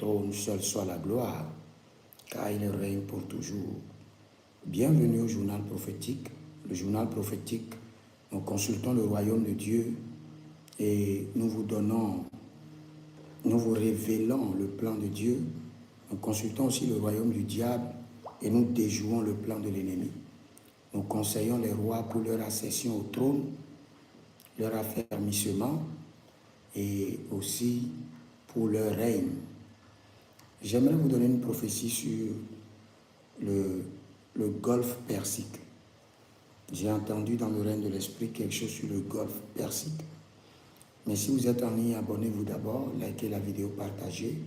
trône, seul soit la gloire, car il règne pour toujours. Bienvenue au journal prophétique. Le journal prophétique, nous consultons le royaume de Dieu et nous vous révélons le plan de Dieu. Nous consultons aussi le royaume du diable et nous déjouons le plan de l'ennemi. Nous conseillons les rois pour leur accession au trône, leur affermissement et aussi pour leur règne. J'aimerais vous donner une prophétie sur le golfe Persique. J'ai entendu dans le règne de l'esprit quelque chose sur le golfe Persique. Mais si vous êtes en ligne, abonnez-vous d'abord, likez la vidéo, partagez.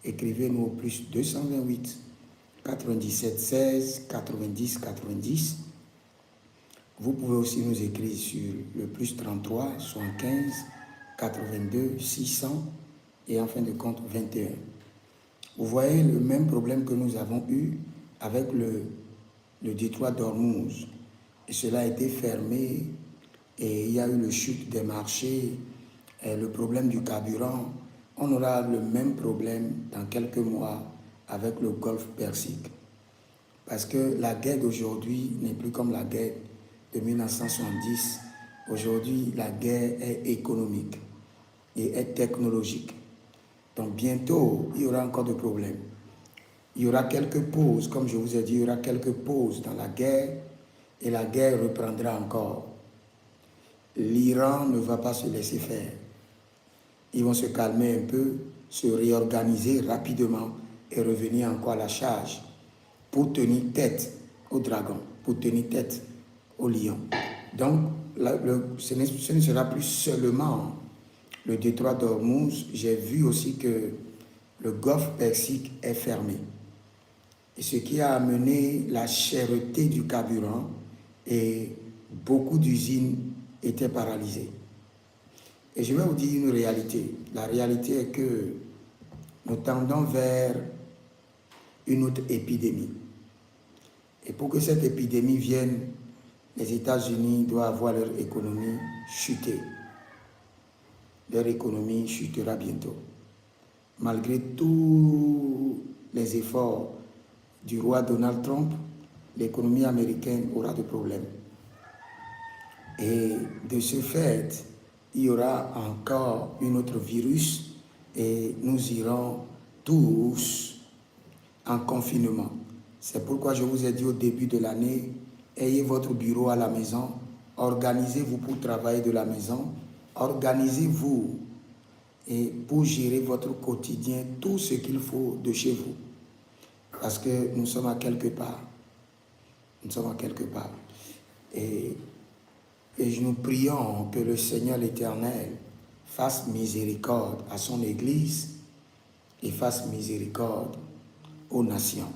Écrivez-nous au plus 228 97 16 90 90. Vous pouvez aussi nous écrire sur le plus 33 75 82 600 et en fin de compte 21. Vous voyez le même problème que nous avons eu avec le détroit d'Ormuz. Et cela a été fermé et il y a eu le chute des marchés, et le problème du carburant. On aura le même problème dans quelques mois avec le golfe Persique. Parce que la guerre d'aujourd'hui n'est plus comme la guerre de 1970. Aujourd'hui, la guerre est économique et est technologique. Donc bientôt, il y aura encore des problèmes. Il y aura quelques pauses, comme je vous ai dit, il y aura quelques pauses dans la guerre et la guerre reprendra encore. L'Iran ne va pas se laisser faire. Ils vont se calmer un peu, se réorganiser rapidement et revenir encore à la charge pour tenir tête au dragon, pour tenir tête au lion. Donc, ce ne sera plus seulement le détroit d'Ormuz. J'ai vu aussi que le golfe Persique est fermé. Et ce qui a amené la cherté du carburant et beaucoup d'usines étaient paralysées. Et je vais vous dire une réalité. La réalité est que nous tendons vers une autre épidémie. Et pour que cette épidémie vienne, les États-Unis doivent voir leur économie chuter. Leur économie chutera bientôt. Malgré tous les efforts du roi Donald Trump, l'économie américaine aura des problèmes. Et de ce fait, il y aura encore un autre virus et nous irons tous en confinement. C'est pourquoi je vous ai dit au début de l'année, ayez votre bureau à la maison, organisez-vous pour travailler de la maison, organisez-vous et pour gérer votre quotidien, tout ce qu'il faut de chez vous. Parce que nous sommes à quelque part. Nous sommes à quelque part. Et nous prions que le Seigneur l'Éternel fasse miséricorde à son Église et fasse miséricorde aux nations.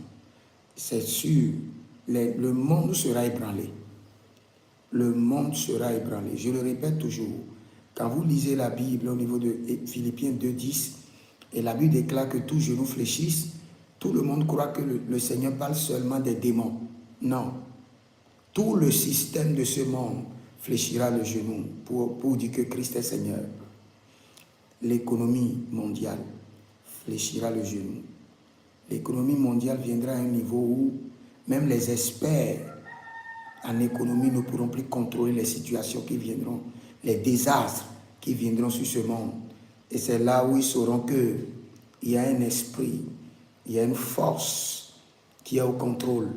C'est sûr, le monde sera ébranlé. Le monde sera ébranlé. Je le répète toujours, quand vous lisez la Bible au niveau de Philippiens 2:10, et la Bible déclare que tout genou fléchisse, tout le monde croit que le Seigneur parle seulement des démons. Non. Tout le système de ce monde fléchira le genou pour dire que Christ est Seigneur. L'économie mondiale fléchira le genou. L'économie mondiale viendra à un niveau où même les experts en économie ne pourront plus contrôler les situations qui viendront, les désastres qui viendront sur ce monde. Et c'est là où ils sauront qu'il y a un esprit, il y a une force qui est au contrôle.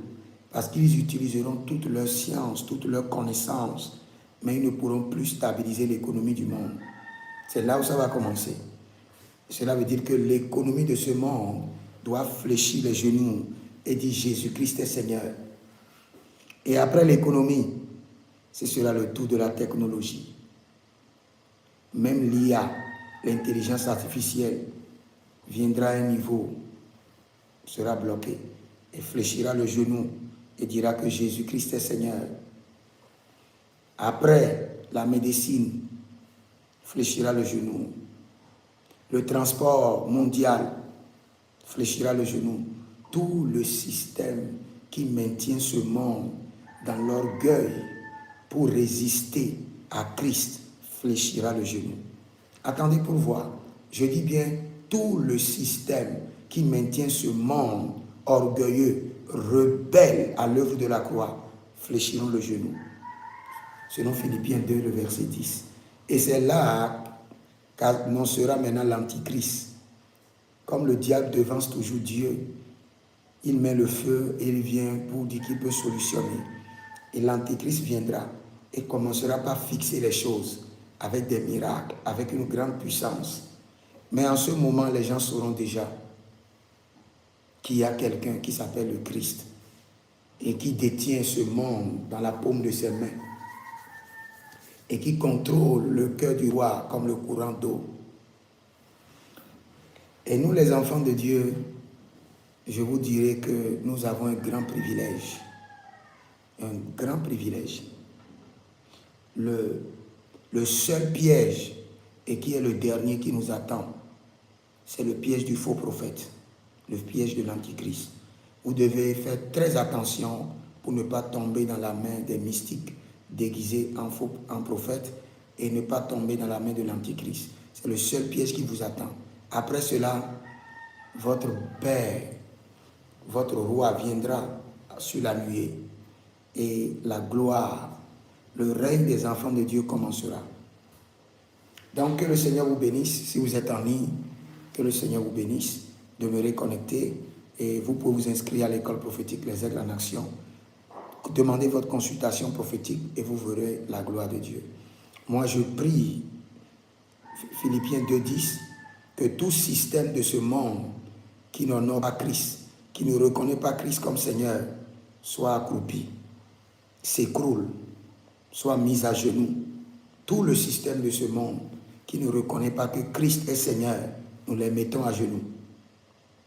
Parce qu'ils utiliseront toute leur science, toute leur connaissance, mais ils ne pourront plus stabiliser l'économie du monde. C'est là où ça va commencer. Cela veut dire que l'économie de ce monde doit fléchir les genoux et dire Jésus-Christ est Seigneur. Et après l'économie, ce sera le tour de la technologie. Même l'IA, l'intelligence artificielle, viendra à un niveau, sera bloqué et fléchira le genou et dira que Jésus-Christ est Seigneur. Après, la médecine fléchira le genou. Le transport mondial fléchira le genou. Tout le système qui maintient ce monde dans l'orgueil pour résister à Christ fléchira le genou. Attendez pour voir. Je dis bien tout le système qui maintient ce monde orgueilleux, rebelle à l'œuvre de la croix, fléchiront le genou. Selon Philippiens 2, le verset 10. Et c'est là qu'annoncera maintenant l'Antichrist. Comme le diable devance toujours Dieu, il met le feu et il vient pour dire qu'il peut solutionner. Et l'Antichrist viendra et commencera par fixer les choses avec des miracles, avec une grande puissance. Mais en ce moment, les gens sauront déjà qu'il y a quelqu'un qui s'appelle le Christ et qui détient ce monde dans la paume de ses mains et qui contrôle le cœur du roi comme le courant d'eau. Et nous, les enfants de Dieu, je vous dirais que nous avons un grand privilège. Un grand privilège. Le seul piège, et qui est le dernier qui nous attend, c'est le piège du faux prophète, le piège de l'Antichrist. Vous devez faire très attention pour ne pas tomber dans la main des mystiques déguisés en prophètes et ne pas tomber dans la main de l'Antichrist. C'est le seul piège qui vous attend. Après cela, votre Père, votre roi viendra sur la nuée et la gloire, le règne des enfants de Dieu commencera. Donc que le Seigneur vous bénisse. Si vous êtes en ligne, que le Seigneur vous bénisse. Demeurez connectés et vous pouvez vous inscrire à l'école prophétique Les Aigles en Action. Demandez votre consultation prophétique et vous verrez la gloire de Dieu. Moi je prie, Philippiens 2:10, que tout système de ce monde qui n'honore pas Christ, qui ne reconnaît pas Christ comme Seigneur, soit accroupi, s'écroule, soit mis à genoux. Tout le système de ce monde qui ne reconnaît pas que Christ est Seigneur, nous les mettons à genoux.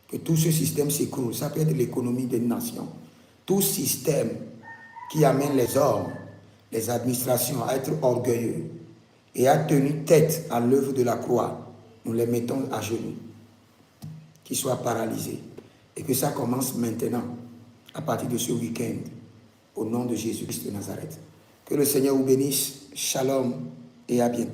Que tout ce système s'écroule. Ça peut être l'économie des nations. Tout système qui amène les hommes, les administrations à être orgueilleux et à tenir tête à l'œuvre de la croix, nous les mettons à genoux. Qu'ils soient paralysés. Et que ça commence maintenant, à partir de ce week-end, au nom de Jésus-Christ de Nazareth. Que le Seigneur vous bénisse. Shalom et à bientôt.